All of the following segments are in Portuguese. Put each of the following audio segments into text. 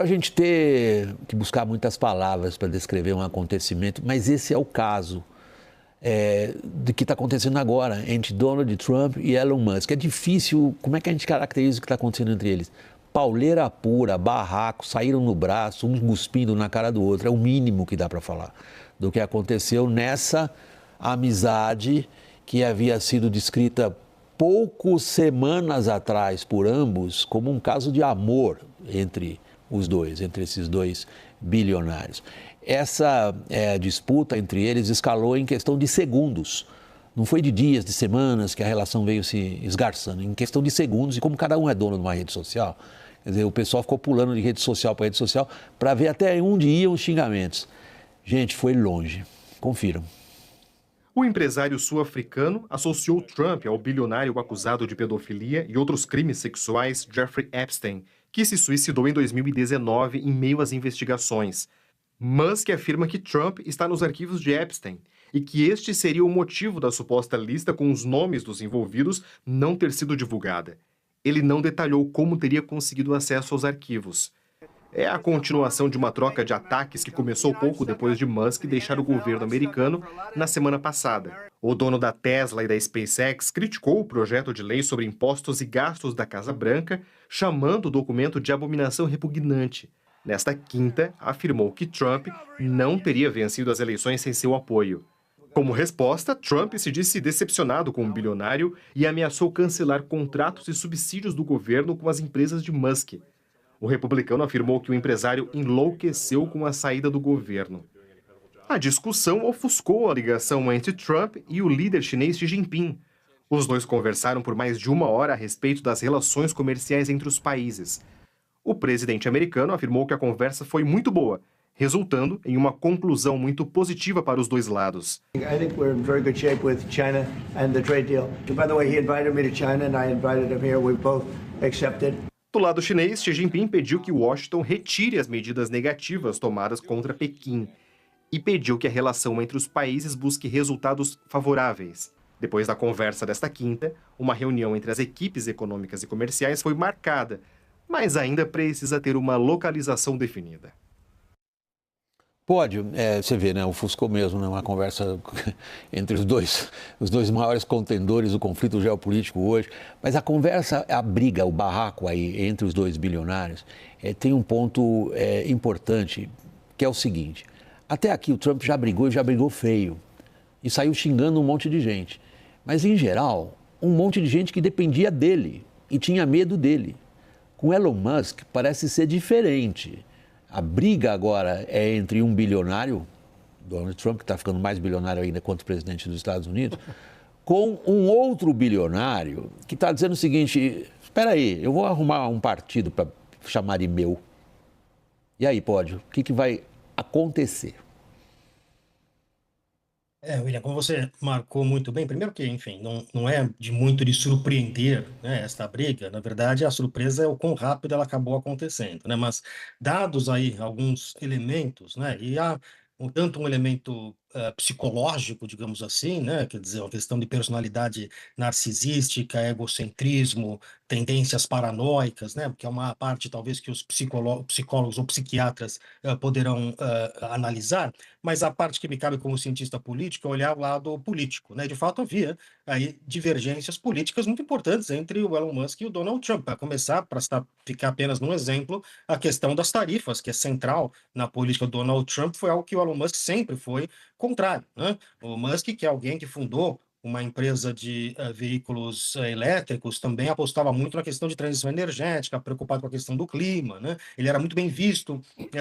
a gente ter que buscar muitas palavras para descrever um acontecimento, mas esse é o caso do que está acontecendo agora entre Donald Trump e Elon Musk. É difícil, como é que a gente caracteriza o que está acontecendo entre eles? Pauleira pura, barraco, saíram no braço, um cuspindo na cara do outro, é o mínimo que dá para falar do que aconteceu nessa amizade que havia sido descrita poucas semanas atrás por ambos como um caso de amor entre os dois, entre esses dois bilionários. Essa disputa entre eles escalou em questão de segundos. Não foi de dias, de semanas que a relação veio se esgarçando, em questão de segundos, e como cada um é dono de uma rede social, quer dizer, o pessoal ficou pulando de rede social para rede social para ver até onde iam os xingamentos. Gente, foi longe. Confiram. O empresário sul-africano associou Trump ao bilionário acusado de pedofilia e outros crimes sexuais Jeffrey Epstein, que se suicidou em 2019 em meio às investigações. Musk afirma que Trump está nos arquivos de Epstein e que este seria o motivo da suposta lista com os nomes dos envolvidos não ter sido divulgada. Ele não detalhou como teria conseguido acesso aos arquivos. É a continuação de uma troca de ataques que começou pouco depois de Musk deixar o governo americano na semana passada. O dono da Tesla e da SpaceX criticou o projeto de lei sobre impostos e gastos da Casa Branca, chamando o documento de abominação repugnante. Nesta quinta, afirmou que Trump não teria vencido as eleições sem seu apoio. Como resposta, Trump se disse decepcionado com o bilionário e ameaçou cancelar contratos e subsídios do governo com as empresas de Musk. O republicano afirmou que o empresário enlouqueceu com a saída do governo. A discussão ofuscou a ligação entre Trump e o líder chinês Xi Jinping. Os dois conversaram por mais de 1 hora a respeito das relações comerciais entre os países. O presidente americano afirmou que a conversa foi muito boa, resultando em uma conclusão muito positiva para os dois lados. I think we're in very good shape with China and the trade deal. By the way, he invited me to China and I invited him here. We both accepted. Do lado chinês, Xi Jinping pediu que Washington retire as medidas negativas tomadas contra Pequim e pediu que a relação entre os países busque resultados favoráveis. Depois da conversa desta quinta, uma reunião entre as equipes econômicas e comerciais foi marcada, mas ainda precisa ter uma localização definida. Pode, você vê, né, ofuscou mesmo, né, uma conversa entre os dois maiores contendores do conflito geopolítico hoje, mas a conversa, a briga, o barraco aí entre os dois bilionários, tem um ponto importante, que é o seguinte: até aqui o Trump já brigou feio, e saiu xingando um monte de gente, mas em geral, um monte de gente que dependia dele e tinha medo dele. Com Elon Musk parece ser diferente. A briga agora é entre um bilionário, Donald Trump, que está ficando mais bilionário ainda quanto presidente dos Estados Unidos, com um outro bilionário que está dizendo o seguinte: espera aí, eu vou arrumar um partido para chamar de meu. E aí, Pódio, o que vai acontecer? William, como você marcou muito bem, primeiro que, enfim, não é de muito de surpreender, né, esta briga. Na verdade, a surpresa é o quão rápido ela acabou acontecendo, né? Mas dados aí alguns elementos, né, e há tanto um elemento psicológico, digamos assim, né, quer dizer, uma questão de personalidade narcisística, egocentrismo, tendências paranoicas, né, porque é uma parte talvez que os psicólogos ou psiquiatras poderão analisar, mas a parte que me cabe como cientista político é olhar o lado político, né? De fato, havia aí divergências políticas muito importantes entre o Elon Musk e o Donald Trump. Para começar, para ficar apenas num exemplo, a questão das tarifas, que é central na política do Donald Trump, foi algo que o Elon Musk sempre foi contrário, né? O Musk, que é alguém que fundou uma empresa de veículos elétricos, também apostava muito na questão de transição energética, preocupado com a questão do clima, né? Ele era muito bem visto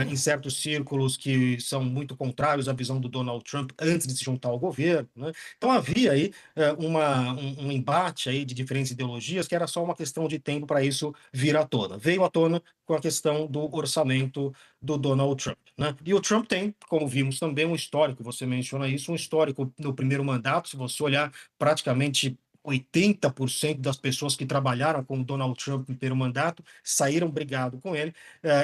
em certos círculos que são muito contrários à visão do Donald Trump antes de se juntar ao governo, né? Então havia aí um embate aí de diferentes ideologias que era só uma questão de tempo para isso vir à tona. Veio à tona com a questão do orçamento do Donald Trump, né? E o Trump tem, como vimos também, um histórico, você menciona isso, um histórico no primeiro mandato, se você olhar praticamente 80% das pessoas que trabalharam com o Donald Trump no primeiro mandato saíram brigado com ele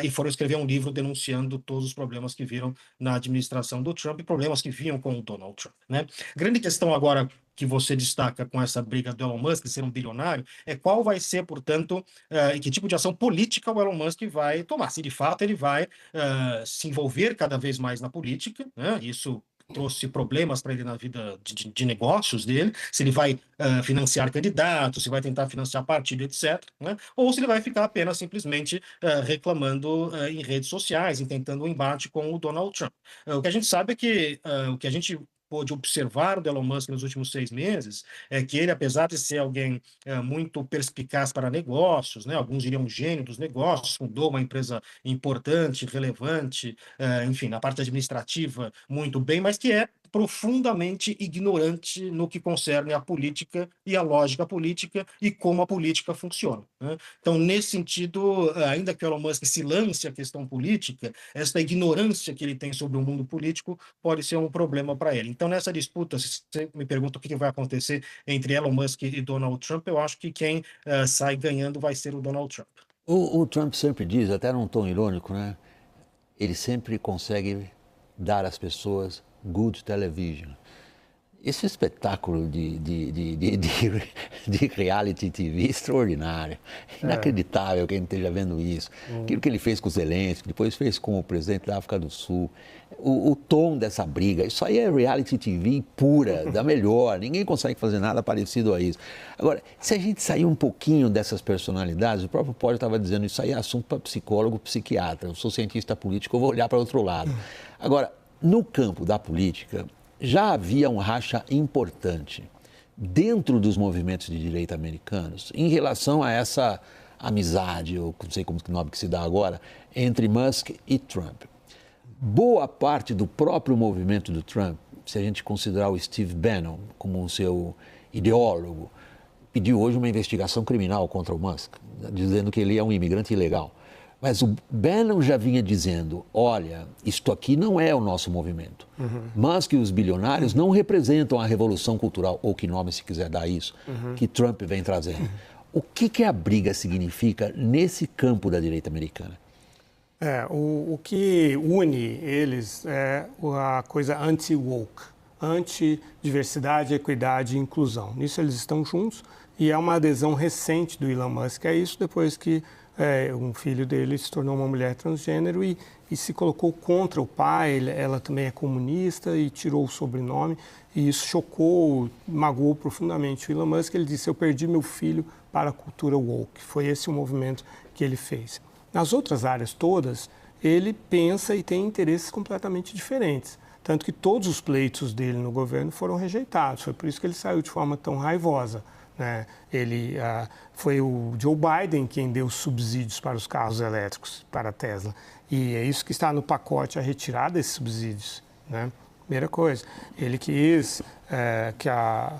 e foram escrever um livro denunciando todos os problemas que viram na administração do Trump e problemas que vinham com o Donald Trump, né? Grande questão agora que você destaca com essa briga do Elon Musk de ser um bilionário é qual vai ser, portanto, e que tipo de ação política o Elon Musk vai tomar. Se de fato ele vai se envolver cada vez mais na política, né? Isso trouxe problemas para ele na vida de negócios dele, se ele vai financiar candidatos, se vai tentar financiar partido, etc., né? Ou se ele vai ficar apenas simplesmente reclamando em redes sociais, e tentando um embate com o Donald Trump. O que a gente sabe é que o que a gente pôde observar do Elon Musk nos últimos 6 meses é que ele, apesar de ser alguém muito perspicaz para negócios, né, alguns diriam um gênio dos negócios, fundou uma empresa importante, relevante, enfim, na parte administrativa muito bem, mas que é profundamente ignorante no que concerne a política e a lógica política e como a política funciona, né? Então, nesse sentido, ainda que o Elon Musk se lance à questão política, essa ignorância que ele tem sobre o mundo político pode ser um problema para ele. Então, nessa disputa, se você me pergunta o que vai acontecer entre Elon Musk e Donald Trump, eu acho que quem sai ganhando vai ser o Donald Trump. O Trump sempre diz, até num tom irônico, né? Ele sempre consegue dar às pessoas good television. Esse espetáculo de reality TV extraordinário. Inacreditável que a gente esteja vendo isso. Aquilo que ele fez com o Zelensky, depois fez com o presidente da África do Sul. O tom dessa briga, isso aí é reality TV pura, da melhor. Ninguém consegue fazer nada parecido a isso. Agora, se a gente sair um pouquinho dessas personalidades, o próprio Poli estava dizendo, isso aí é assunto para psicólogo, psiquiatra. Eu sou cientista político, eu vou olhar para outro lado. Agora, no campo da política, já havia um racha importante dentro dos movimentos de direita americanos em relação a essa amizade, ou não sei como que nome que se dá agora, entre Musk e Trump. Boa parte do próprio movimento do Trump, se a gente considerar o Steve Bannon como um seu ideólogo, pediu hoje uma investigação criminal contra o Musk, dizendo que ele é um imigrante ilegal. Mas o Bannon já vinha dizendo, olha, isto aqui não é o nosso movimento. Musk e os bilionários não representam a revolução cultural, ou que nome se quiser dar isso, que Trump vem trazendo. O que a briga significa nesse campo da direita americana? O que une eles é a coisa anti-woke, anti-diversidade, equidade e inclusão. Nisso eles estão juntos e é uma adesão recente do Elon Musk a isso depois que um filho dele se tornou uma mulher transgênero e se colocou contra o pai. Ela também é comunista e tirou o sobrenome e isso chocou, magoou profundamente o Elon Musk. Ele disse, eu perdi meu filho para a cultura woke. Foi esse o movimento que ele fez. Nas outras áreas todas, ele pensa e tem interesses completamente diferentes. Tanto que todos os pleitos dele no governo foram rejeitados. Foi por isso que ele saiu de forma tão raivosa, né? Foi o Joe Biden quem deu subsídios para os carros elétricos, para a Tesla. E é isso que está no pacote, a retirada desses subsídios, né? Primeira coisa, ele quis que a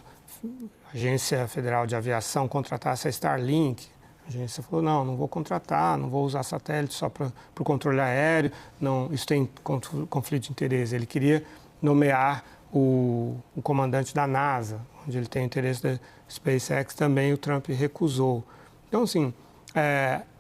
Agência Federal de Aviação contratasse a Starlink. A agência falou, não vou contratar, não vou usar satélite só para o controle aéreo, não, isso tem conflito de interesse. Ele queria nomear o comandante da NASA, onde ele tem interesse da SpaceX, também o Trump recusou. Então, assim,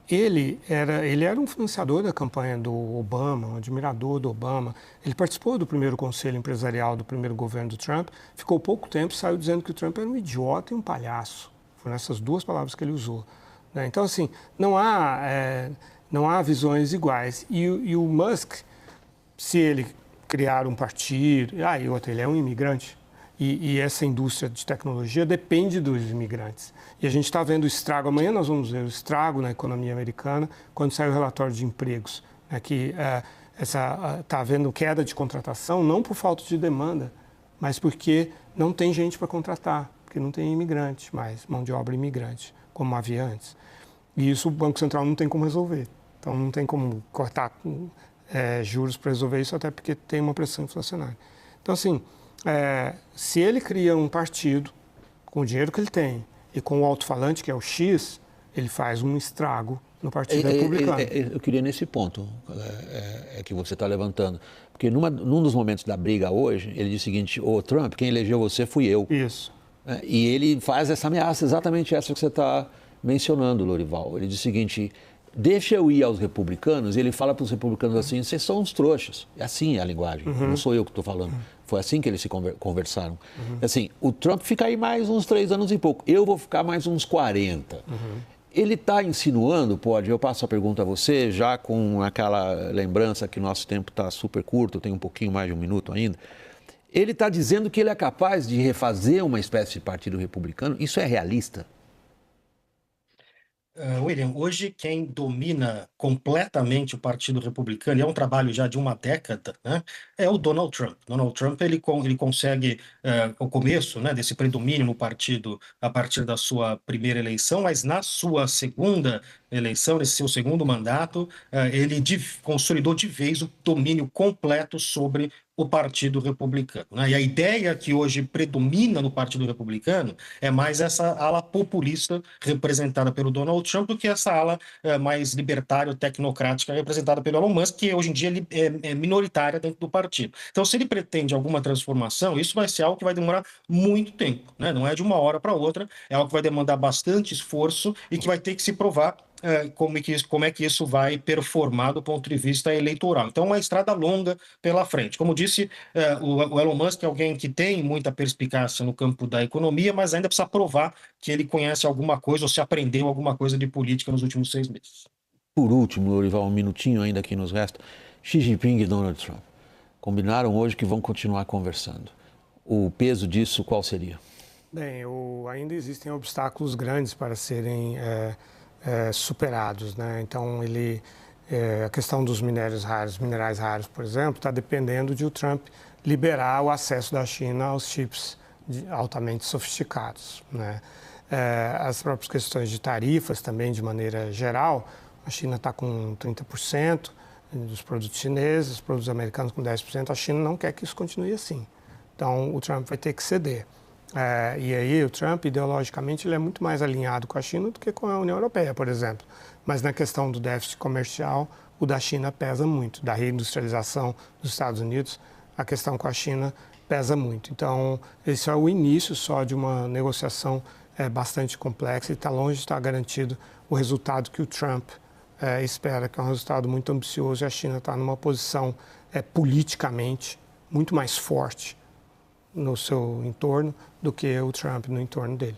ele era um financiador da campanha do Obama, um admirador do Obama. Ele participou do primeiro conselho empresarial do primeiro governo do Trump, ficou pouco tempo e saiu dizendo que o Trump era um idiota e um palhaço. Foram essas duas palavras que ele usou. Então, assim, não há visões iguais. E o Musk, se ele criar um partido... e outra, ele é um imigrante. E essa indústria de tecnologia depende dos imigrantes. E a gente está vendo o estrago. Amanhã nós vamos ver o estrago na economia americana quando sair o relatório de empregos. Que está havendo queda de contratação, não por falta de demanda, mas porque não tem gente para contratar, porque não tem imigrante mais, mão de obra imigrante, como havia antes. E isso o Banco Central não tem como resolver. Então, não tem como cortar juros para resolver isso, até porque tem uma pressão inflacionária. Então, assim, se ele cria um partido com o dinheiro que ele tem e com o alto-falante, que é o X, ele faz um estrago no Partido Republicano. Eu queria nesse ponto que você está levantando. Porque num dos momentos da briga hoje, ele diz o seguinte, ô Trump, quem elegeu você fui eu. Isso. né? E ele faz essa ameaça, exatamente essa que você está mencionando, Lorival. Ele diz o seguinte: deixa eu ir aos republicanos, e ele fala para os republicanos assim: vocês são uns trouxas. É assim a linguagem, não sou eu que estou falando. Foi assim que eles se conversaram. Assim, o Trump fica aí mais uns 3 anos e pouco, eu vou ficar mais uns 40. Ele está insinuando, eu passo a pergunta a você, já com aquela lembrança que nosso tempo está super curto, tem um pouquinho mais de 1 minuto ainda. Ele está dizendo que ele é capaz de refazer uma espécie de partido republicano. Isso é realista? William, hoje quem domina completamente o Partido Republicano, e é um trabalho já de uma década, né, é o Donald Trump. Donald Trump ele consegue o começo, né, desse predomínio no partido a partir da sua primeira eleição, mas na sua segunda eleição, nesse seu segundo mandato, ele consolidou de vez o domínio completo sobre o Partido Republicano, né? E a ideia que hoje predomina no Partido Republicano é mais essa ala populista representada pelo Donald Trump do que essa ala mais libertária, tecnocrática representada pelo Elon Musk, que hoje em dia ele é minoritária dentro do partido. Então, se ele pretende alguma transformação, isso vai ser algo que vai demorar muito tempo, né? Não é de uma hora para outra, é algo que vai demandar bastante esforço e que vai ter que se provar como é que isso vai performar do ponto de vista eleitoral. Então, uma estrada longa pela frente. Como disse, o Elon Musk é alguém que tem muita perspicácia no campo da economia, mas ainda precisa provar que ele conhece alguma coisa ou se aprendeu alguma coisa de política nos últimos 6 meses. Por último, Lorival, 1 minutinho ainda que nos resta. Xi Jinping e Donald Trump combinaram hoje que vão continuar conversando. O peso disso qual seria? Bem, ainda existem obstáculos grandes para serem superados, né? Então, a questão dos minerais raros, por exemplo, está dependendo de o Trump liberar o acesso da China aos chips altamente sofisticados, né? As próprias questões de tarifas também, de maneira geral, a China está com 30% dos produtos chineses, os produtos americanos com 10%, a China não quer que isso continue assim. Então, o Trump vai ter que ceder. E aí o Trump, ideologicamente, ele é muito mais alinhado com a China do que com a União Europeia, por exemplo. Mas na questão do déficit comercial, o da China pesa muito. Da reindustrialização dos Estados Unidos, a questão com a China pesa muito. Então, esse é o início só de uma negociação bastante complexa e está longe de estar garantido o resultado que o Trump espera, que é um resultado muito ambicioso, e a China está numa posição politicamente muito mais forte no seu entorno do que o Trump no entorno dele.